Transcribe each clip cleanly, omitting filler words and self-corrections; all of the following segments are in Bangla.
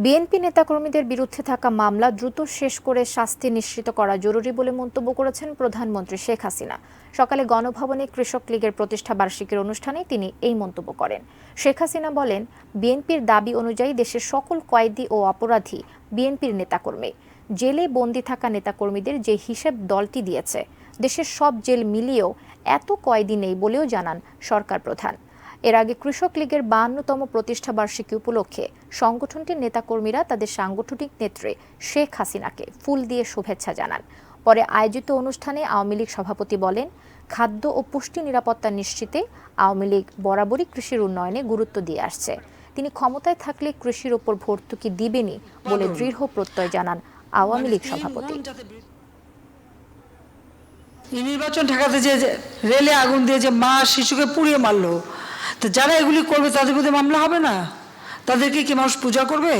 বিএনপি নেতাকর্মীদের বিরুদ্ধে থাকা মামলা দ্রুত শেষ করে শাস্তি নিশ্চিত করা জরুরি বলে মন্তব্য করেছেন প্রধানমন্ত্রী শেখ হাসিনা। সকালে গণভবনে কৃষক লীগের প্রতিষ্ঠা বার্ষিকীর অনুষ্ঠানে তিনি এই মন্তব্য করেন। শেখ হাসিনা বলেন, বিএনপির দাবি অনুযায়ী দেশের সকল কয়েদি ও অপরাধী বিএনপির নেতাকর্মী। জেলে বন্দী থাকা নেতাকর্মীদের যে হিসেব দলটি দিয়েছে, দেশের সব জেল মিলিয়েও এত কয়েদি নেই বলেও জানান সরকার প্রধান। এর আগে কৃষক লীগের 52তম প্রতিষ্ঠা বার্ষিকী উপলক্ষে সংগঠনটির নেতাকর্মীরা তাদের সাংগঠনিক নেত্রী শেখ হাসিনাকে ফুল দিয়ে শুভেচ্ছা জানান। পরে আয়োজিত অনুষ্ঠানে আওয়ামী লীগ সভাপতি বলেন, খাদ্য ও পুষ্টি নিরাপত্তা নিশ্চিতে আওয়ামী লীগ বরাবরই কৃষির উন্নয়নে গুরুত্ব দিয়ে আসছে। তিনি ক্ষমতায় থাকলে কৃষির ওপর ভর্তুকি দিবেনই বলে দৃঢ় প্রত্যয় জানান আওয়ামী লীগ সভাপতি। নির্বাচন ঠেকাতে যে রেলে আগুন দিয়ে যে মা শিশুকে পুড়িয়ে মারলো, তো যারা এগুলি করবে তাদের মধ্যে মামলা হবে না? তাদেরকে কি মানুষ পূজা করবে?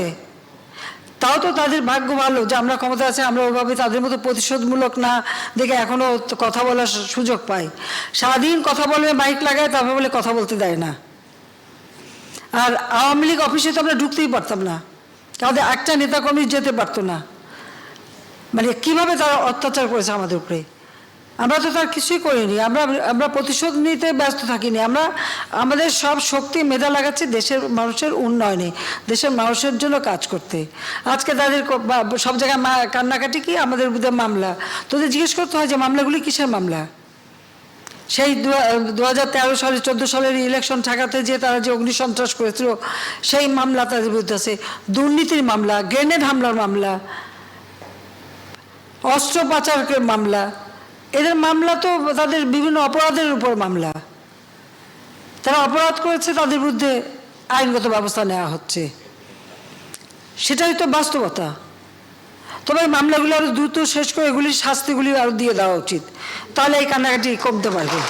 তাও তো তাদের ভাগ্য ভালো যে আমরা ক্ষমতা আছে, আমরা ওইভাবে তাদের মতো প্রতিশোধমূলক না দেখে এখনো কথা বলার সুযোগ পাই। সারাদিন কথা বলবে, মাইক লাগায়, তারপর বলে কথা বলতে দেয় না। আর আওয়ামী লীগ অফিসে তো আমরা ঢুকতেই পারতাম না, তাদের একটা নেতাকর্মী যেতে পারতো না। মানে কিভাবে তারা অত্যাচার করেছে আমাদের উপরে। আমরা তো তার কিছুই করিনি, আমরা প্রতিশোধ নিতে ব্যস্ত থাকিনি। আমরা আমাদের সব শক্তি মেধা লাগাচ্ছি দেশের মানুষের উন্নয়নে, দেশের মানুষের জন্য কাজ করতে। আজকে তাদের সব জায়গায় কান্নাকাটি কি আমাদের বিরুদ্ধে মামলা। তোদের জিজ্ঞেস করতে হয় যে মামলাগুলি কিসের মামলা। সেই 2013 সালে 14 সালের ইলেকশন ঠেকাতে যে তারা যে অগ্নিসন্ত্রাস করেছিল, সেই মামলা তাদের বিরুদ্ধে আছে। দুর্নীতির মামলা, গ্রেনেড হামলার মামলা, অস্ত্র পাচারের মামলা। এদের মামলা তো তাদের বিভিন্ন অপরাধের উপর মামলা। তারা অপরাধ করেছে, তাদের বিরুদ্ধে আইনগত ব্যবস্থা নেওয়া হচ্ছে, সেটাই তো বাস্তবতা। তবে এই মামলাগুলো আরো দ্রুত শেষ করে এগুলির শাস্তিগুলি আরো দিয়ে দেওয়া উচিত, তাহলে এই কান্নাকাটি কমতে পারবে।